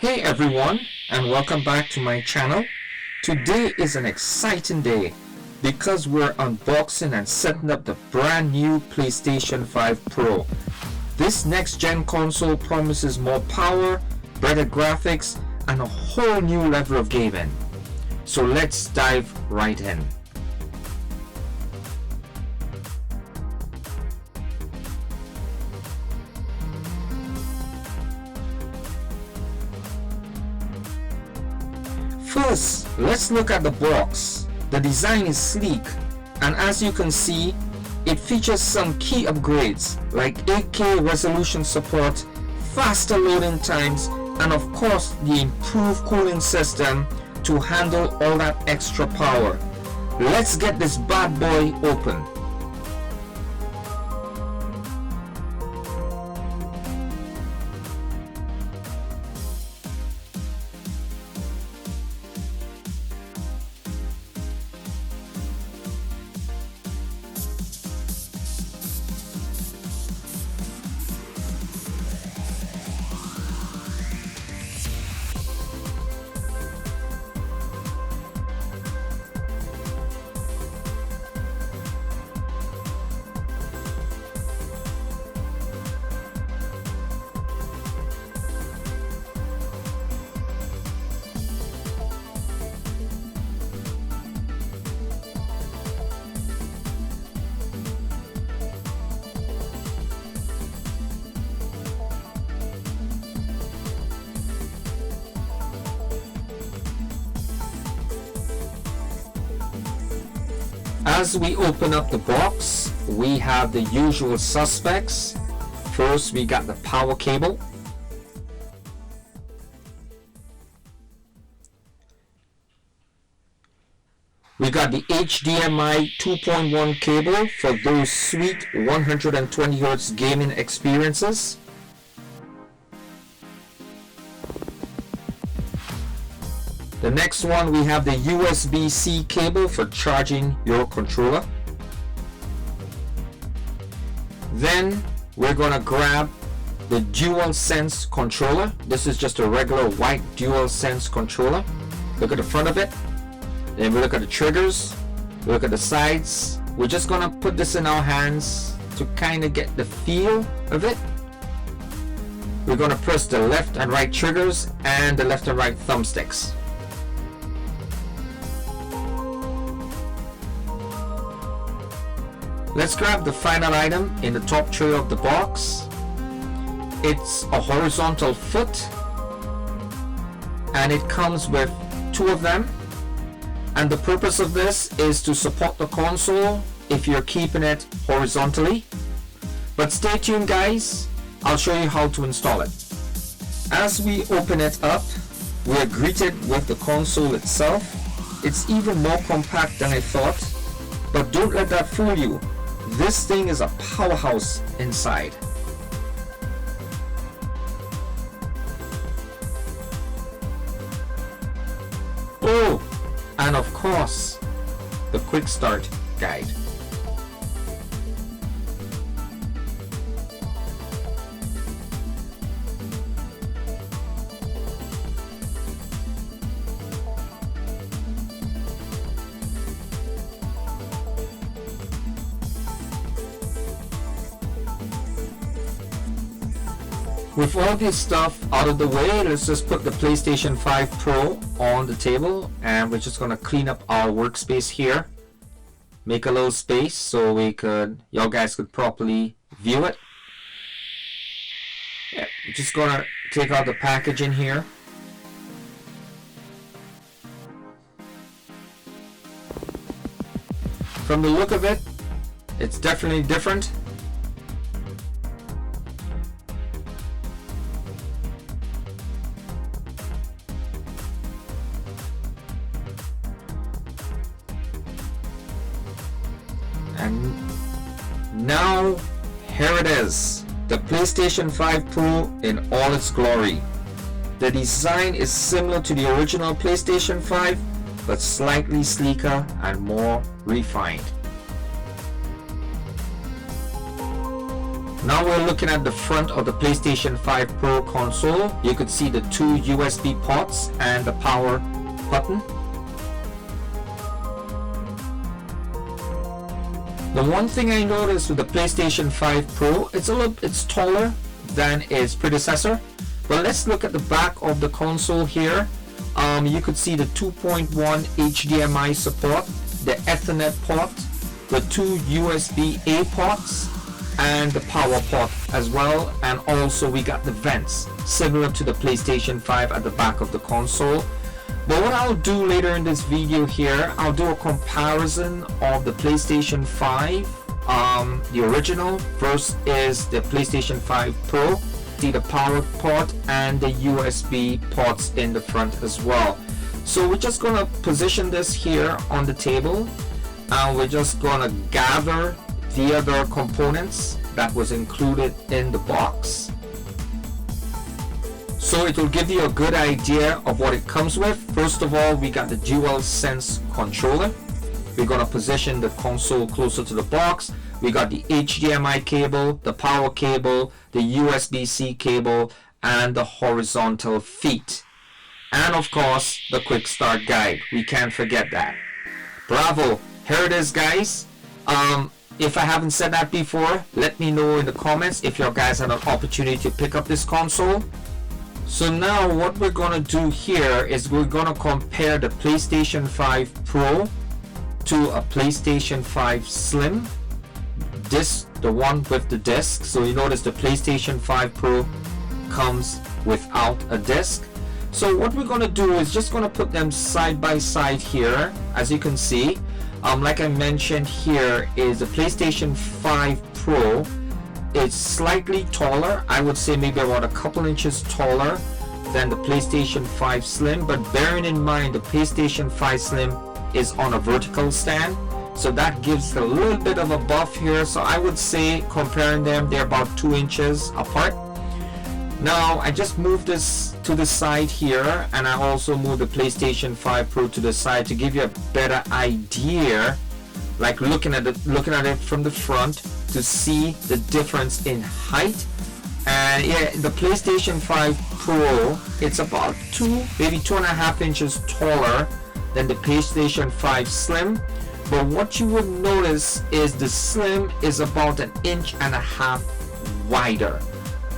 Hey everyone, and welcome back to my channel. Today is an exciting day because we're unboxing and setting up the brand new PlayStation 5 Pro. This next gen console promises more power, better graphics, and a whole new level of gaming. So let's dive right in. First, let's look at the box. The design is sleek, and as you can see, it features some key upgrades like 8K resolution support, faster loading times, and of course the improved cooling system to handle all that extra power. Let's get this bad boy open. As we open up the box, we have the usual suspects. First, we got the power cable. We got the HDMI 2.1 cable for those sweet 120 Hz gaming experiences. The next one, we have the USB-C cable for charging your controller. Then we're gonna grab the DualSense controller. This is just a regular white DualSense controller. Look at the front of it. Then we look at the triggers. We look at the sides. We're just gonna put this in our hands to kind of get the feel of it. We're gonna press the left and right triggers and the left and right thumbsticks. Let's grab the final item in the top tray of the box. It's a horizontal foot, and it comes with two of them. And the purpose of this is to support the console if you're keeping it horizontally. But stay tuned guys, I'll show you how to install it. As we open it up, we're greeted with the console itself. It's even more compact than I thought, but don't let that fool you. This thing is a powerhouse inside. Oh, and of course, the quick start guide. With all this stuff out of the way, let's just put the PlayStation 5 Pro on the table, and we're just gonna clean up our workspace here. Make a little space so y'all guys could properly view it. Yeah, we're just gonna take out the packaging here. From the look of it, it's definitely different. And now here it is, the PlayStation 5 Pro in all its glory. The design is similar to the original PlayStation 5, but slightly sleeker and more refined. Now we're looking at the front of the PlayStation 5 Pro console. You could see the two USB ports and the power button. The one thing I noticed with the PlayStation 5 Pro, it's taller than its predecessor. But let's look at the back of the console here. You could see the 2.1 HDMI support, the Ethernet port, the two USB-A ports, and the power port as well. And also we got the vents, similar to the PlayStation 5 at the back of the console. But what I'll do later in this video here, I'll do a comparison of the PlayStation 5, the original, versus the PlayStation 5 Pro. See the power port and the USB ports in the front as well. So we're just gonna position this here on the table, and we're just gonna gather the other components that was included in the box. So it will give you a good idea of what it comes with. First of all, we got the DualSense controller. We're gonna position the console closer to the box. We got the HDMI cable, the power cable, the USB-C cable, and the horizontal feet. And of course, the quick start guide. We can't forget that. Bravo! Here it is, guys. If I haven't said that before, let me know in the comments if you guys had an opportunity to pick up this console. So now what we're gonna do here is we're gonna compare the PlayStation 5 Pro to a PlayStation 5 Slim. This, the one with the disc. So you notice the PlayStation 5 Pro comes without a disc. So what we're gonna do is just gonna put them side by side here. As you can see, like I mentioned, here is the PlayStation 5 Pro. It's slightly taller. I would say maybe about a couple inches taller than the PlayStation 5 Slim, but bearing in mind the PlayStation 5 Slim is on a vertical stand, so that gives a little bit of a buff here. So I would say comparing them, they're about 2 inches apart. Now I just moved this to the side here, and I also moved the PlayStation 5 Pro to the side to give you a better idea, like looking at it from the front, to see the difference in height. And yeah, the PlayStation 5 Pro, it's about maybe 2.5 inches taller than the PlayStation 5 Slim. But what you would notice is the Slim is about 1.5 inches wider,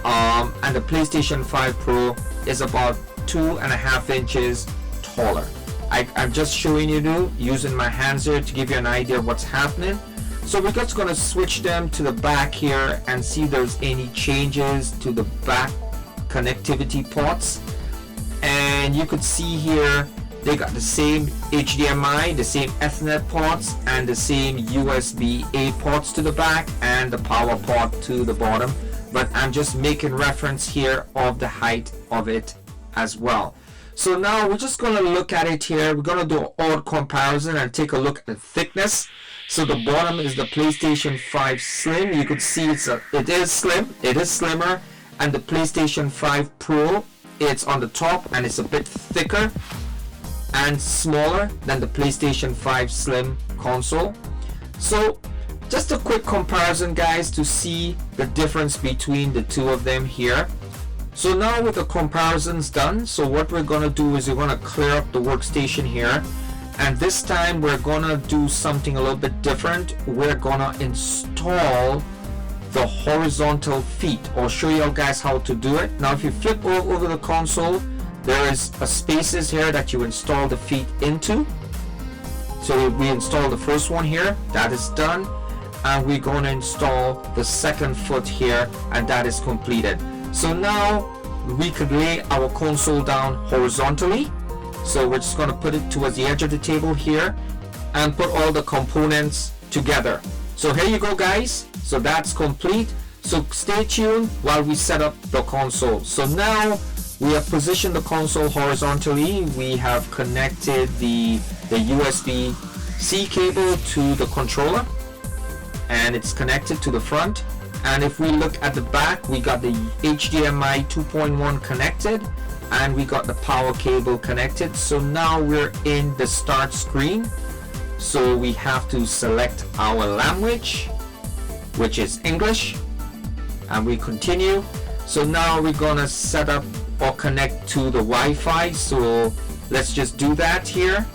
and the PlayStation 5 Pro is about 2.5 inches taller. I'm just showing you using my hands here to give you an idea of what's happening. So we're just going to switch them to the back here and see if there's any changes to the back connectivity ports. And you could see here they got the same HDMI, the same Ethernet ports, and the same USB-A ports to the back, and the power port to the bottom. But I'm just making reference here of the height of it as well. So now we're just going to look at it here. We're going to do an odd comparison and take a look at the thickness. So the bottom is the PlayStation 5 Slim. You could see it is slim, it is slimmer, and the PlayStation 5 Pro, it's on the top and it's a bit thicker and smaller than the PlayStation 5 Slim console. So just a quick comparison, guys, to see the difference between the two of them here. So now with the comparisons done, so what we're going to do is we're going to clear up the workstation here, and this time we're going to do something a little bit different. We're going to install the horizontal feet. I'll show you guys how to do it. Now if you flip over the console, there is a spaces here that you install the feet into. So we install the first one here, that is done, and we're going to install the second foot here, and that is completed. So now we could lay our console down horizontally. So we're just going to put it towards the edge of the table here and put all the components together. So here you go, guys. So that's complete. So stay tuned while we set up the console. So now we have positioned the console horizontally. We have connected the USB-C cable to the controller, and it's connected to the front. And if we look at the back, we got the HDMI 2.1 connected, and we got the power cable connected. So now we're in the start screen. So we have to select our language, which is English. and we continue. So now we're gonna set up or connect to the Wi-Fi, so let's just do that here.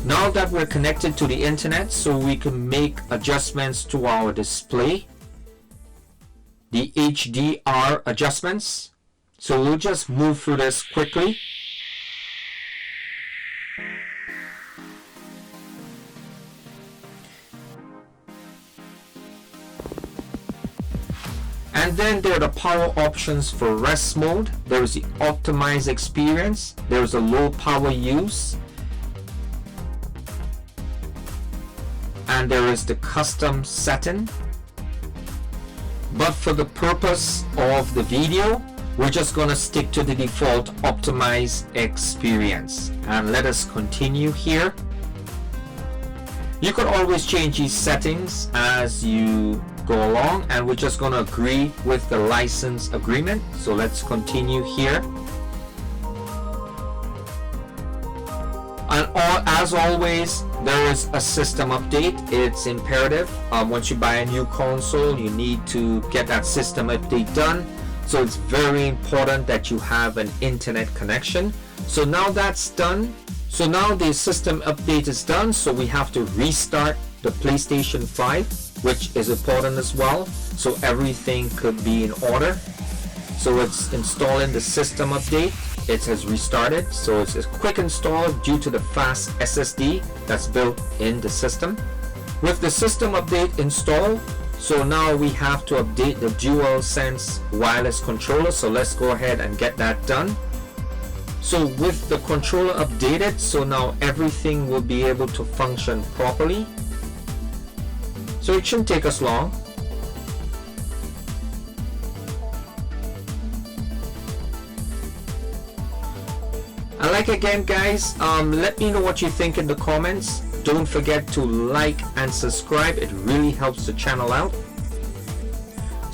Now that we're connected to the internet, so we can make adjustments to our display, the HDR adjustments. So we'll just move through this quickly. And then there are the power options for rest mode. There is the optimized experience. There is a low power use. And there is the custom setting. But for the purpose of the video, we're just going to stick to the default optimized experience. And let us continue here. You could always change these settings as you go along, and we're just going to agree with the license agreement. So let's continue here. And as always, there is a system update. It's imperative. Once you buy a new console, you need to get that system update done. So it's very important that you have an internet connection. So now that's done. So now the system update is done. So we have to restart the PlayStation 5, which is important as well. So everything could be in order. So it's installing the system update. It has restarted, so it's a quick install due to the fast SSD that's built in the system. With the system update installed, so now we have to update the DualSense wireless controller. So let's go ahead and get that done. So with the controller updated, so now everything will be able to function properly. So it shouldn't take us long. And like again guys, let me know what you think in the comments. Don't forget to like and subscribe. It really helps the channel out.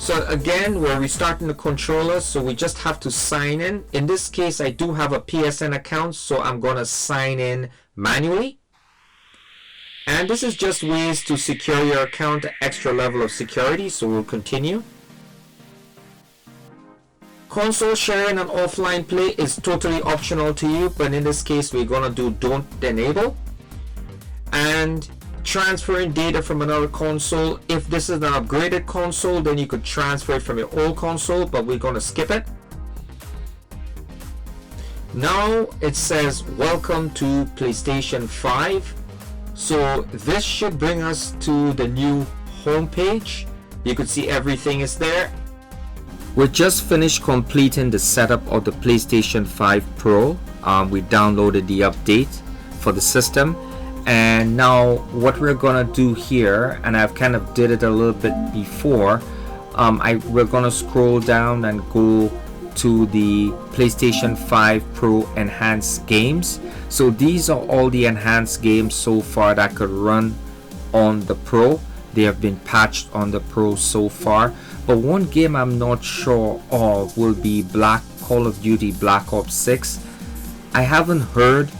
So again, we're restarting the controller, so we just have to sign in. In this case, I do have a PSN account, so I'm gonna sign in manually. And this is just ways to secure your account, an extra level of security, so we'll continue. Console sharing and offline play is totally optional to you, but in this case we're gonna do don't enable. And transferring data from another console, if this is an upgraded console, then you could transfer it from your old console, but we're gonna skip it. Now it says welcome to PlayStation 5. So this should bring us to the new home page. You could see everything is there. We just finished completing the setup of the PlayStation 5 Pro. We downloaded the update for the system, and now what we're gonna do here, and I've kind of did it a little bit before, we're gonna scroll down and go to the PlayStation 5 Pro enhanced games. So these are all the enhanced games so far that could run on the Pro. They have been patched on the Pro so far. But one game I'm not sure of will be Call of Duty Black Ops 6. I haven't heard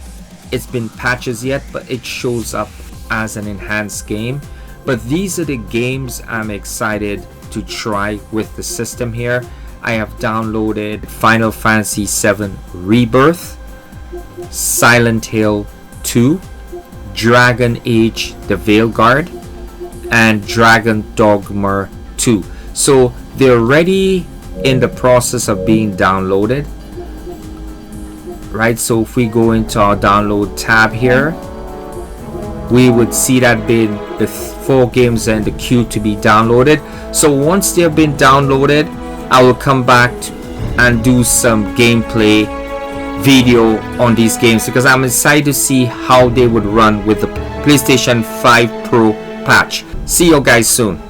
it's been patches yet, but it shows up as an enhanced game. But these are the games I'm excited to try with the system here. I have downloaded Final Fantasy VII Rebirth, Silent Hill 2, Dragon Age The Veilguard, and Dragon Dogma 2. So they're already in the process of being downloaded, right? So if we go into our download tab here, we would see that being the 4 games in the queue to be downloaded. So once they've been downloaded, I will come back and do some gameplay video on these games, because I'm excited to see how they would run with the PlayStation 5 Pro patch. See you guys soon.